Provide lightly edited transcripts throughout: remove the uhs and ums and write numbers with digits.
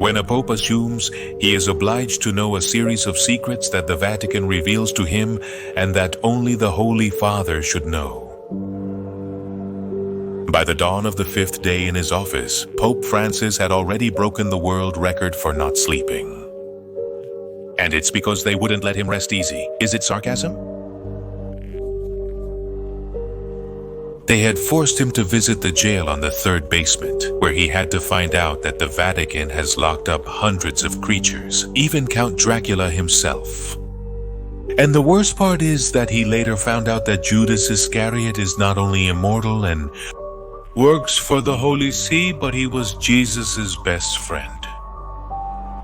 When a pope assumes, he is obliged to know a series of secrets that the Vatican reveals to him and that only the Holy Father should know. By the dawn of the 5th day in his office, Pope Francis had already broken the world record for not sleeping. And it's because they wouldn't let him rest easy. Is it sarcasm? They had forced him to visit the jail on the 3rd basement, where he had to find out that the Vatican has locked up hundreds of creatures, even Count Dracula himself. And the worst part is that he later found out that Judas Iscariot is not only immortal and works for the Holy See, but he was Jesus's best friend.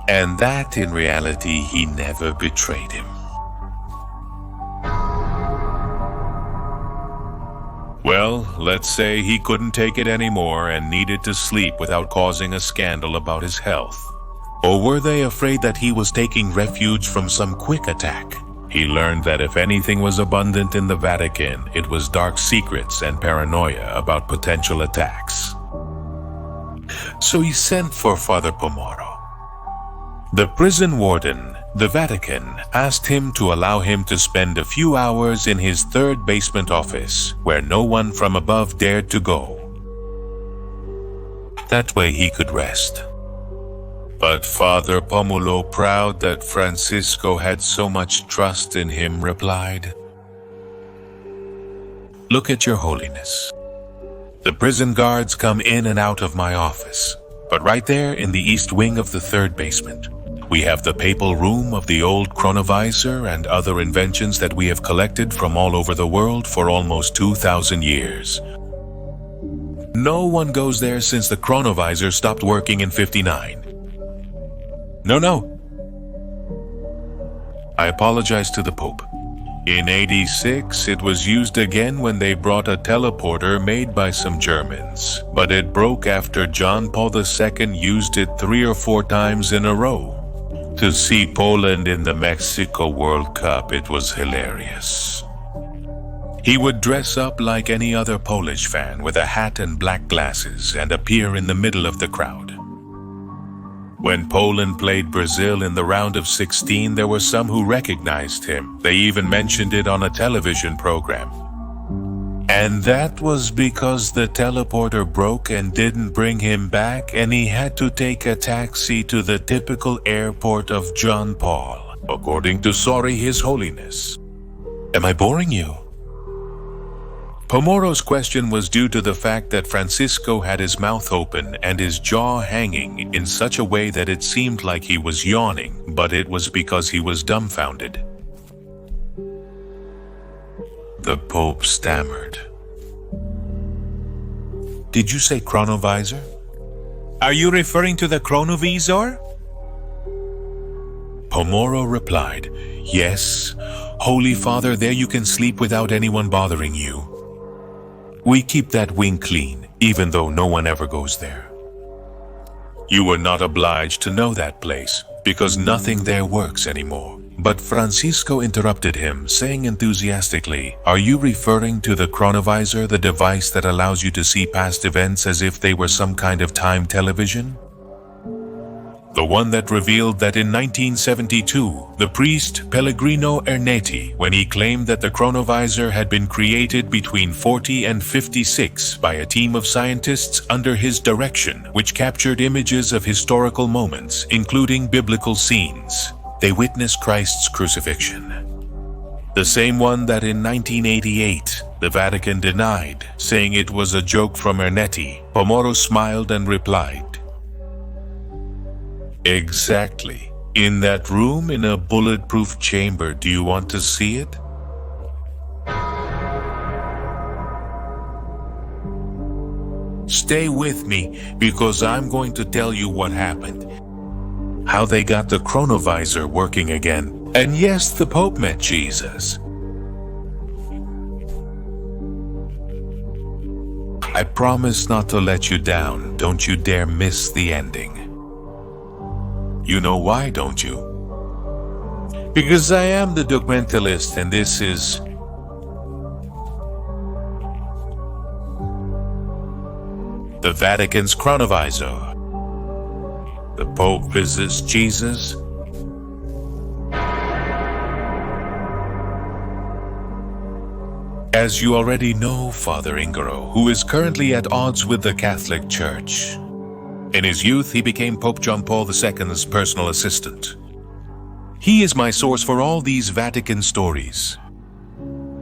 And that, in reality, he never betrayed him. Well, let's say he couldn't take it anymore and needed to sleep without causing a scandal about his health. Or were they afraid that he was taking refuge from some quick attack? He learned that if anything was abundant in the Vatican, it was dark secrets and paranoia about potential attacks. So he sent for Father Pomoro. The prison warden, the Vatican, asked him to allow him to spend a few hours in his 3rd basement office, where no one from above dared to go. That way he could rest. But Father Pomoro, proud that Francisco had so much trust in him, replied, "Look at your holiness. The prison guards come in and out of my office, but right there in the east wing of the 3rd basement, we have the papal room of the old Chronovisor and other inventions that we have collected from all over the world for almost 2,000 years. No one goes there since the Chronovisor stopped working in '59. No. I apologize to the Pope. In '86, it was used again when they brought a teleporter made by some Germans, but it broke after John Paul II used it 3 or 4 times in a row. To see Poland in the Mexico World Cup, it was hilarious. He would dress up like any other Polish fan with a hat and black glasses and appear in the middle of the crowd. When Poland played Brazil in the round of 16, there were some who recognized him. They even mentioned it on a television program. And that was because the teleporter broke and didn't bring him back, and he had to take a taxi to the typical airport of John Paul, according to Sorry His Holiness. Am I boring you? Pomoro's question was due to the fact that Francisco had his mouth open and his jaw hanging in such a way that it seemed like he was yawning, but it was because he was dumbfounded. The Pope stammered. Did you say Chronovisor? Are you referring to the Chronovisor? Pomoro replied, Yes, Holy Father, there you can sleep without anyone bothering you. We keep that wing clean, even though no one ever goes there. You were not obliged to know that place, because nothing there works anymore. But Francisco interrupted him, saying enthusiastically, Are you referring to the Chronovisor, the device that allows you to see past events as if they were some kind of time television? The one that revealed that in 1972, the priest Pellegrino Ernetti, when he claimed that the Chronovisor had been created between 40 and 56 by a team of scientists under his direction, which captured images of historical moments, including biblical scenes. They witnessed Christ's crucifixion. The same one that in 1988, the Vatican denied, saying it was a joke from Ernetti. Pomoro smiled and replied, Exactly. In that room in a bulletproof chamber, do you want to see it? Stay with me, because I'm going to tell you what happened. How they got the Chronovisor working again. And yes, the Pope met Jesus. I promise not to let you down. Don't you dare miss the ending. You know why, don't you? Because I am the documentalist, and this is the Vatican's Chronovisor. The Pope visits Jesus. As you already know, Father Ingaro, who is currently at odds with the Catholic Church. In his youth, he became Pope John Paul II's personal assistant. He is my source for all these Vatican stories.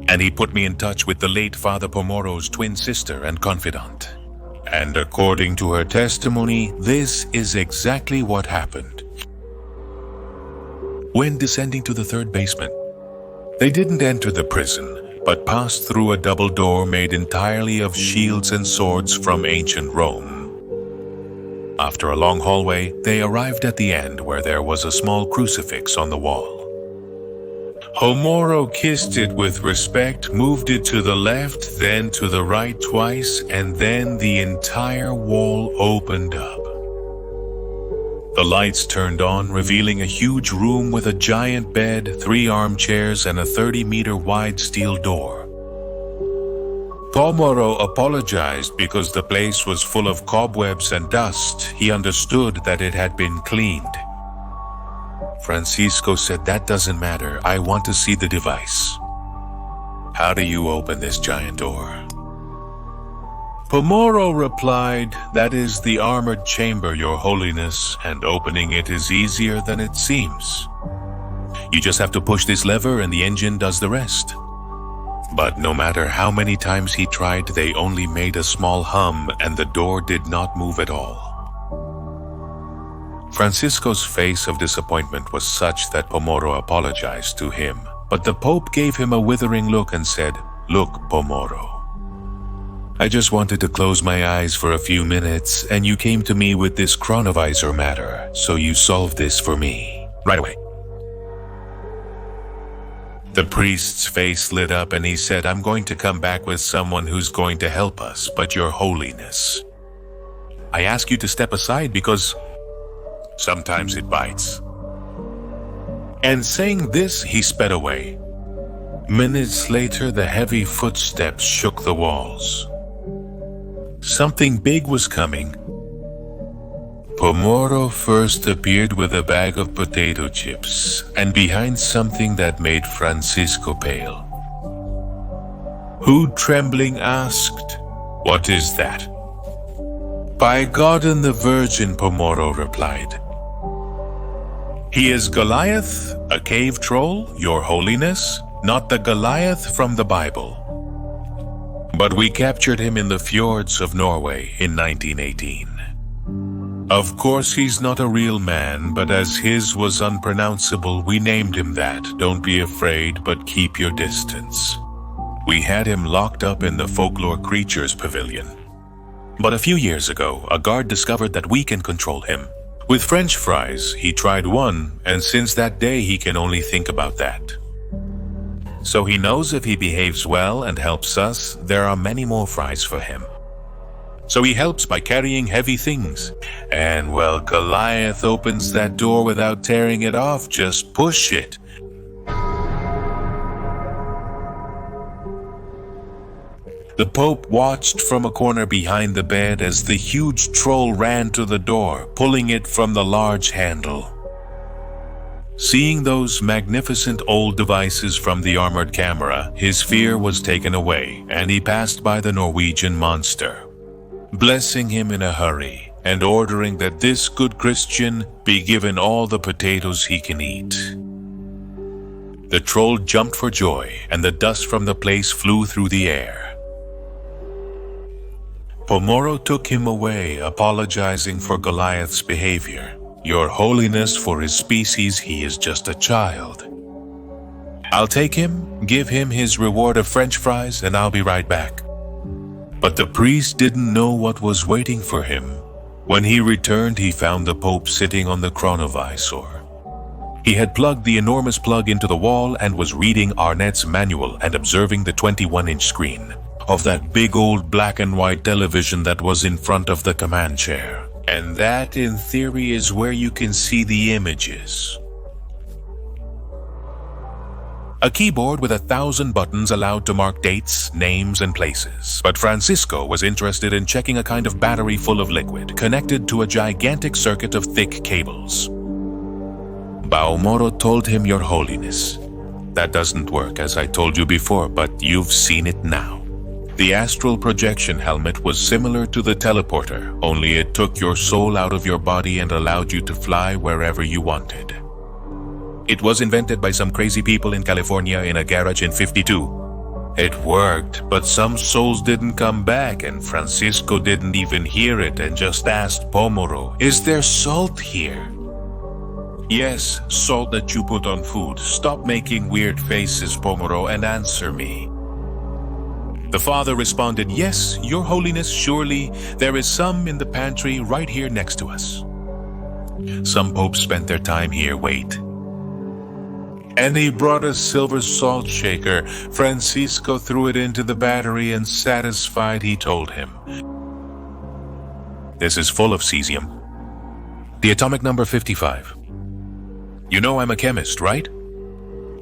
And he put me in touch with the late Father Pomoro's twin sister and confidant. And according to her testimony, this is exactly what happened. When descending to the third basement, they didn't enter the prison, but passed through a double door made entirely of shields and swords from ancient Rome. After a long hallway, they arrived at the end where there was a small crucifix on the wall. Pomoro kissed it with respect, moved it to the left, then to the right twice, and then the entire wall opened up. The lights turned on, revealing a huge room with a giant bed, 3 armchairs, and a 30-meter wide steel door. Pomoro apologized because the place was full of cobwebs and dust. He understood that it had been cleaned. Francisco said, "That doesn't matter. I want to see the device. How do you open this giant door?" Pomoro replied, "That is the armored chamber, Your Holiness, and opening it is easier than it seems. You just have to push this lever and the engine does the rest." But no matter how many times he tried, they only made a small hum and the door did not move at all. Francisco's face of disappointment was such that Pomoro apologized to him, but the Pope gave him a withering look and said, "Look, Pomoro, I just wanted to close my eyes for a few minutes and you came to me with this Chronovisor matter, so you solved this for me right away." The priest's face lit up and he said, "I'm going to come back with someone who's going to help us, but Your Holiness, I ask you to step aside because sometimes it bites." And saying this, he sped away. Minutes later, the heavy footsteps shook the walls. Something big was coming. Pomoro first appeared with a bag of potato chips, and behind something that made Francisco pale. Who, trembling, asked, "What is that?" "By God and the Virgin," Pomoro replied. "He is Goliath, a cave troll, Your Holiness, not the Goliath from the Bible. But we captured him in the fjords of Norway in 1918. Of course, he's not a real man, but as his was unpronounceable, we named him that. Don't be afraid, but keep your distance. We had him locked up in the Folklore Creatures Pavilion. But a few years ago, a guard discovered that we can control him. With French fries, he tried one, and since that day he can only think about that. So he knows if he behaves well and helps us, there are many more fries for him. So he helps by carrying heavy things. And well, Goliath opens that door without tearing it off, just push it." The Pope watched from a corner behind the bed as the huge troll ran to the door, pulling it from the large handle. Seeing those magnificent old devices from the armored camera, his fear was taken away, and he passed by the Norwegian monster, blessing him in a hurry, and ordering that this good Christian be given all the potatoes he can eat. The troll jumped for joy, and the dust from the place flew through the air. Pomoro took him away, apologizing for Goliath's behavior. "Your Holiness, for his species, he is just a child. I'll take him, give him his reward of French fries, and I'll be right back." But the priest didn't know what was waiting for him. When he returned, he found the Pope sitting on the Chronovisor. He had plugged the enormous plug into the wall and was reading Arnett's manual and observing the 21-inch screen of that big old black and white television that was in front of the command chair. And that, in theory, is where you can see the images. A keyboard with 1,000 buttons allowed to mark dates, names, and places. But Francisco was interested in checking a kind of battery full of liquid, connected to a gigantic circuit of thick cables. Pomoro told him, "Your Holiness, that doesn't work, as I told you before, but you've seen it now." The astral projection helmet was similar to the teleporter, only it took your soul out of your body and allowed you to fly wherever you wanted. It was invented by some crazy people in California in a garage in '52. It worked, but some souls didn't come back, and Francisco didn't even hear it and just asked Pomoro, "Is there salt here?" "Yes, salt that you put on food. Stop making weird faces, Pomoro, and answer me." The father responded, "Yes, Your Holiness, surely there is some in the pantry right here next to us." Some popes spent their time here. Wait. And he brought a silver salt shaker. Francisco threw it into the battery, and satisfied, he told him, "This is full of cesium. The atomic number 55. You know I'm a chemist, right?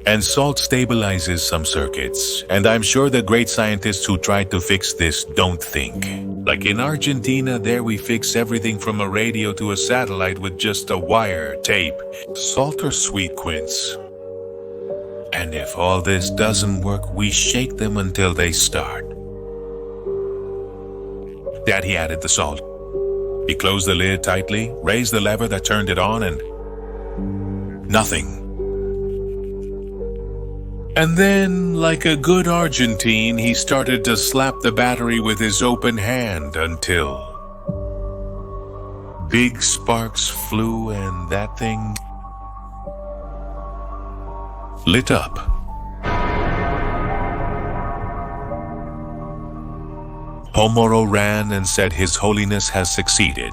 And salt stabilizes some circuits, and I'm sure the great scientists who tried to fix this don't think. Like in Argentina, there we fix everything from a radio to a satellite with just a wire, tape, salt or sweet quince. And if all this doesn't work, we shake them until they start." Daddy added the salt. He closed the lid tightly, raised the lever that turned it on, and nothing. And then, like a good Argentine, he started to slap the battery with his open hand until big sparks flew and that thing lit up. Pomoro ran and said, "His Holiness has succeeded.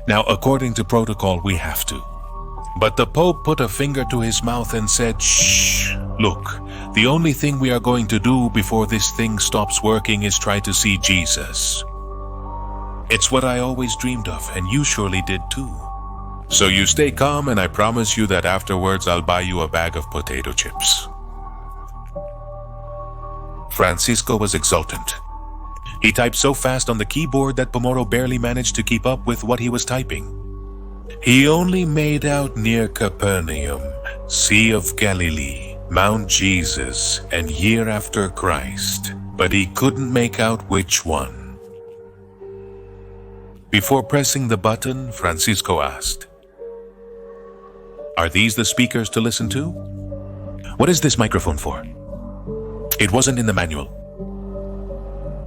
Now, according to protocol, we have to." But the Pope put a finger to his mouth and said, "Shh, look, the only thing we are going to do before this thing stops working is try to see Jesus. It's what I always dreamed of, and you surely did too. So you stay calm, and I promise you that afterwards I'll buy you a bag of potato chips." Francisco was exultant. He typed so fast on the keyboard that Pomoro barely managed to keep up with what he was typing. He only made out near Capernaum, Sea of Galilee, Mount Jesus, and year after Christ, but he couldn't make out which one. Before pressing the button, Francisco asked, "Are these the speakers to listen to? What is this microphone for? It wasn't in the manual."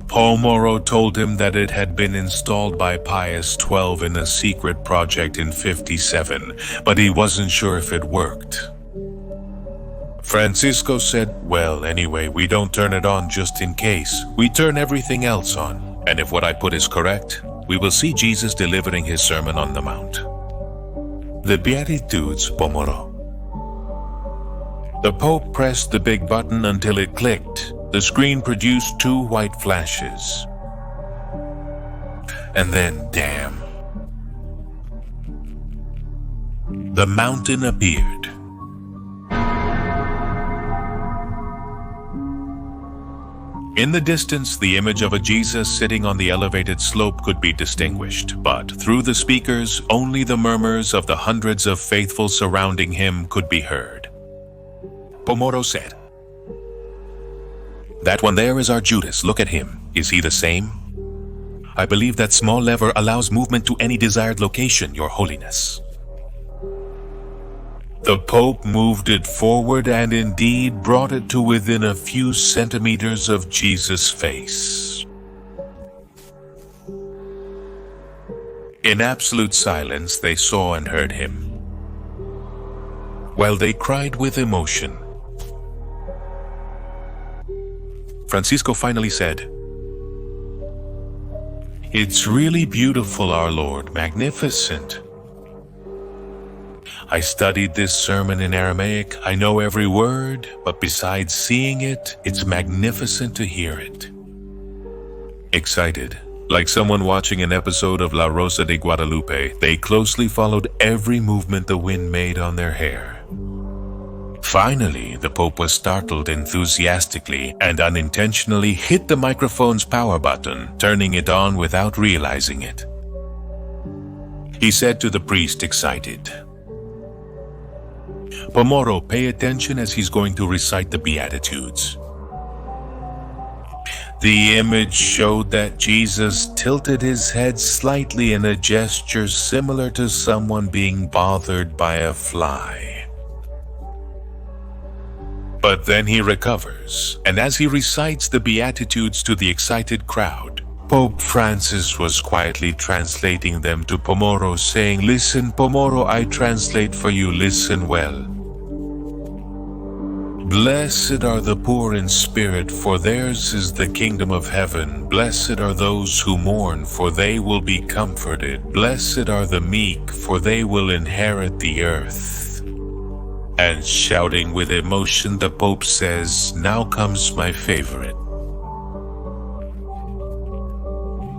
Pomoro told him that it had been installed by Pius XII in a secret project in '57, but he wasn't sure if it worked. Francisco said, "Well, anyway, we don't turn it on just in case. We turn everything else on, and if what I put is correct, we will see Jesus delivering his Sermon on the Mount." The Beatitudes, Pomoro. The Pope pressed the big button until it clicked. The screen produced 2 white flashes. And then, damn, the mountain appeared. In the distance, the image of a Jesus sitting on the elevated slope could be distinguished, but through the speakers, only the murmurs of the hundreds of faithful surrounding him could be heard. Pomoro said, "That one there is our Judas. Look at him. Is he the same? I believe that small lever allows movement to any desired location, Your Holiness." The Pope moved it forward and indeed brought it to within a few centimeters of Jesus' face. In absolute silence, they saw and heard him, while they cried with emotion. Francisco finally said, "It's really beautiful, our Lord, magnificent. I studied this sermon in Aramaic. I know every word, but besides seeing it, it's magnificent to hear it." Excited, like someone watching an episode of La Rosa de Guadalupe, they closely followed every movement the wind made on their hair. Finally, the Pope was startled enthusiastically and unintentionally hit the microphone's power button, turning it on without realizing it. He said to the priest, excited, "Pomoro, pay attention as he's going to recite the Beatitudes." The image showed that Jesus tilted his head slightly in a gesture similar to someone being bothered by a fly. But then he recovers, and as he recites the Beatitudes to the excited crowd, Pope Francis was quietly translating them to Pomoro, saying, "Listen, Pomoro, I translate for you, listen well. Blessed are the poor in spirit, for theirs is the kingdom of heaven. Blessed are those who mourn, for they will be comforted. Blessed are the meek, for they will inherit the earth." And shouting with emotion, the Pope says, "Now comes my favorite."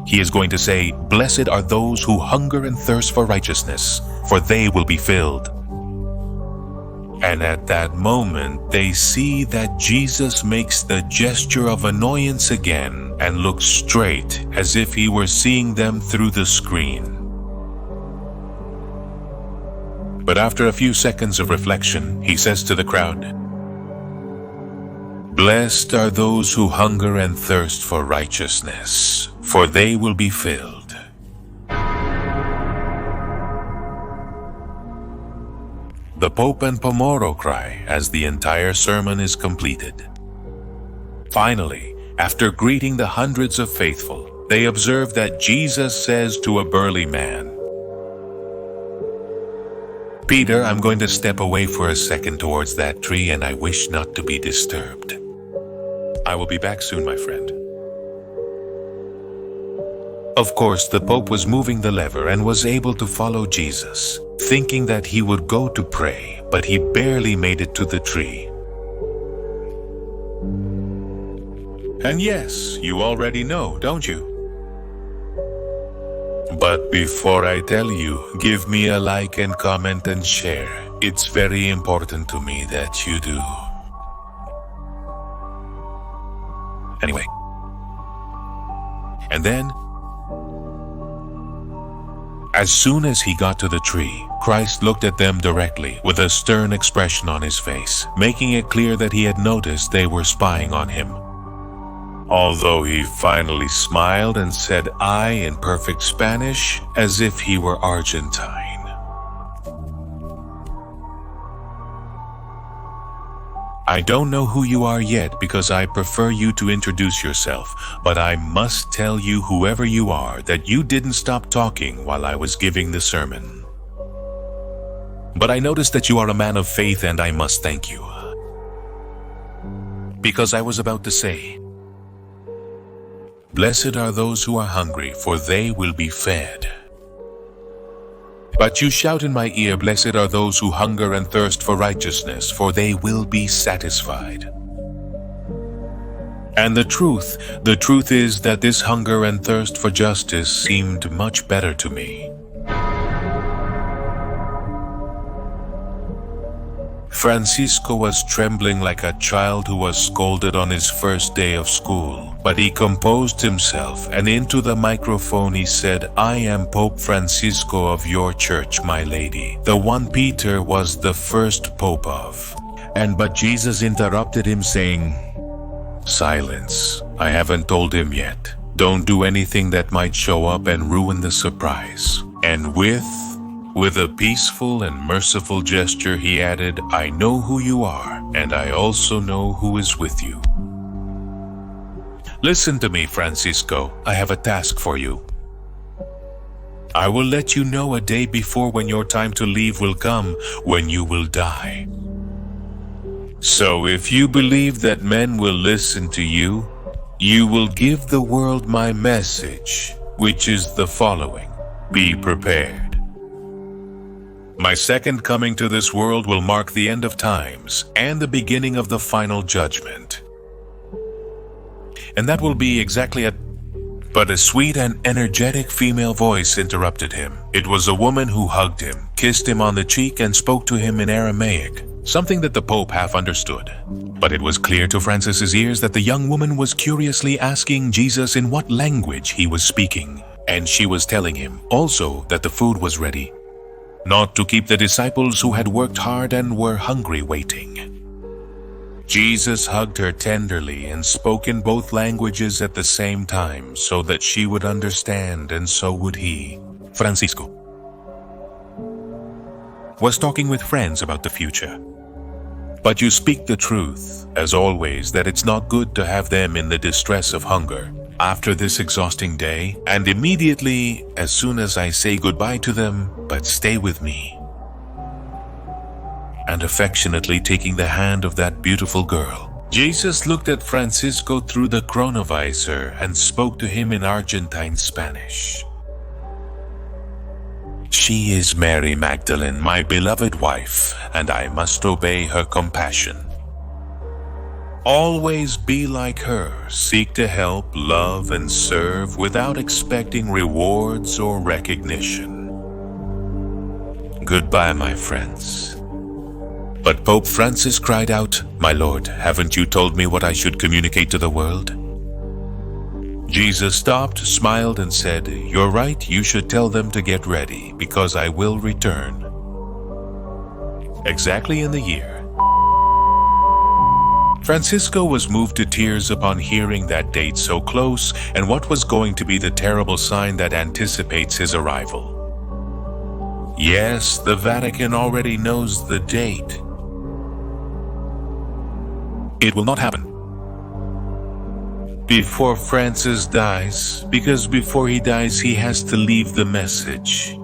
He is going to say, "Blessed are those who hunger and thirst for righteousness, for they will be filled." And at that moment, they see that Jesus makes the gesture of annoyance again and looks straight as if he were seeing them through the screen. But after a few seconds of reflection, he says to the crowd, "Blessed are those who hunger and thirst for righteousness, for they will be filled." The Pope and Pomoro cry as the entire sermon is completed. Finally, after greeting the hundreds of faithful, they observe that Jesus says to a burly man, "Peter, I'm going to step away for a second towards that tree, and I wish not to be disturbed. I will be back soon, my friend." Of course, the Pope was moving the lever and was able to follow Jesus, thinking that he would go to pray, but he barely made it to the tree. And yes, you already know, don't you? But before I tell you, give me a like and comment and share. It's very important to me that you do. Anyway. And then, as soon as he got to the tree, Christ looked at them directly with a stern expression on his face, making it clear that he had noticed they were spying on him. Although he finally smiled and said "I" in perfect Spanish, as if he were Argentine. I don't know who you are yet because I prefer you to introduce yourself, but I must tell you, whoever you are, that you didn't stop talking while I was giving the sermon. But I noticed that you are a man of faith, and I must thank you. Because I was about to say, "Blessed are those who are hungry, for they will be fed." But you shout in my ear, "Blessed are those who hunger and thirst for righteousness, for they will be satisfied." And the truth is that this hunger and thirst for justice seemed much better to me. Francisco was trembling like a child who was scolded on his first day of school, but he composed himself, and into the microphone he said, "I am Pope Francisco of your church, my lady, the one Peter was the first pope of." But Jesus interrupted him, saying, "Silence, I haven't told him yet. Don't do anything that might show up and ruin the surprise." And with a peaceful and merciful gesture, he added, "I know who you are, and I also know who is with you. Listen to me, Francisco. I have a task for you. I will let you know a day before when your time to leave will come, when you will die. So if you believe that men will listen to you, you will give the world my message, which is the following: be prepared. My second coming to this world will mark the end of times and the beginning of the final judgment." And that will be exactly But a sweet and energetic female voice interrupted him. It was a woman who hugged him, kissed him on the cheek, and spoke to him in Aramaic. something that the Pope half understood. But it was clear to Francis's ears that the young woman was curiously asking Jesus in what language he was speaking, and she was telling him also that the food was ready, not to keep the disciples who had worked hard and were hungry waiting. Jesus hugged her tenderly and spoke in both languages at the same time so that she would understand, and so would he. Francisco was talking with friends about the future. But you speak the truth, as always, that it's not good to have them in the distress of hunger after this exhausting day, and immediately, as soon as I say goodbye to them, but stay with me. And affectionately taking the hand of that beautiful girl, Jesus looked at Francisco through the Chronovisor and spoke to him in Argentine Spanish. She is Mary Magdalene, my beloved wife, and I must obey her compassion. Always be like her, seek to help, love, and serve without expecting rewards or recognition. Goodbye, my friends. But Pope Francis cried out, "My Lord, haven't you told me what I should communicate to the world?" Jesus stopped, smiled, and said, "You're right, you should tell them to get ready, because I will return." Exactly in the year. Francisco was moved to tears upon hearing that date so close and what was going to be the terrible sign that anticipates his arrival. Yes, the Vatican already knows the date. It will not happen before Francis dies, because before he dies, he has to leave the message.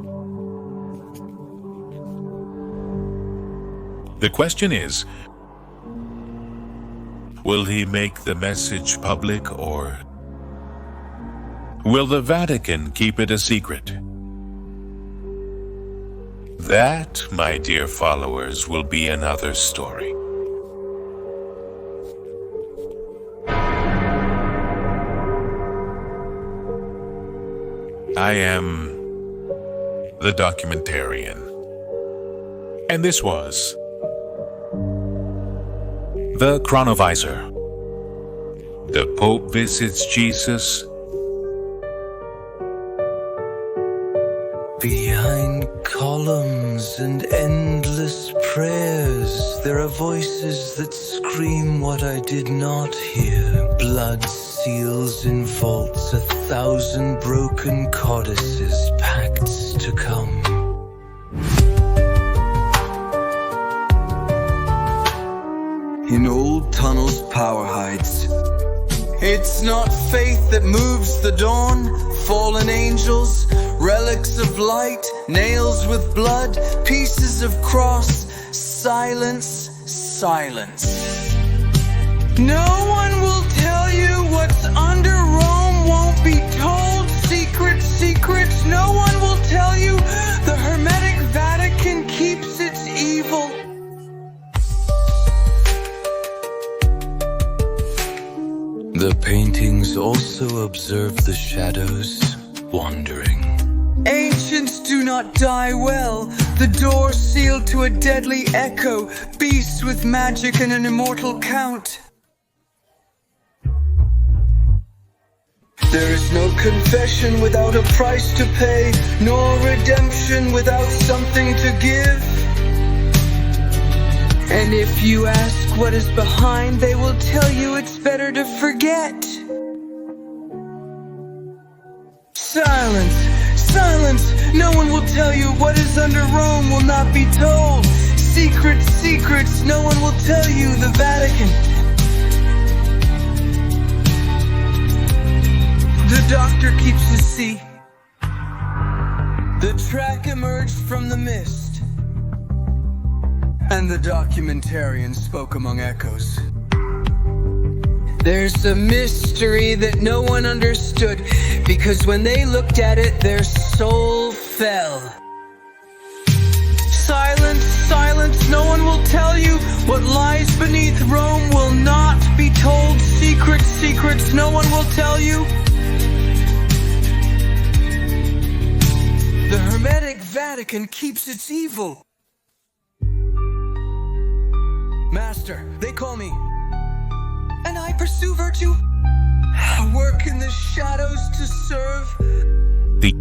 The question is, will he make the message public, or will the Vatican keep it a secret? That, my dear followers, will be another story. I am the documentarian, and this was the Chronovisor. The Pope visits Jesus. Behind columns and endless prayers, there are voices that scream what I did not hear. Blood seals in vaults, 1,000 broken codices, pacts to come. In old tunnels, power hides. It's not faith that moves the dawn. Fallen angels, relics of light, nails with blood, pieces of cross, silence, silence. No one will tell you what's under Rome won't be told. Secrets, secrets, no one will tell you. The Hermetic Vatican keeps its evil. The paintings also observe the shadows wandering. Ancients do not die well. The door sealed to a deadly echo. Beasts with magic and an immortal count. There is no confession without a price to pay, nor redemption without something to give. And if you ask what is behind, they will tell you it's better to forget. Silence, silence, no one will tell you what is under Rome will not be told. Secrets, secrets, no one will tell you. The Vatican. The doctor keeps his seat. The track emerged from the mist. And the documentarian spoke among echoes. There's a mystery that no one understood, because when they looked at it, their soul fell. Silence, silence, no one will tell you what lies beneath Rome will not be told. Secrets, secrets, no one will tell you. The Hermetic Vatican keeps its evil. Master, they call me. And I pursue virtue. I work in the shadows to serve. The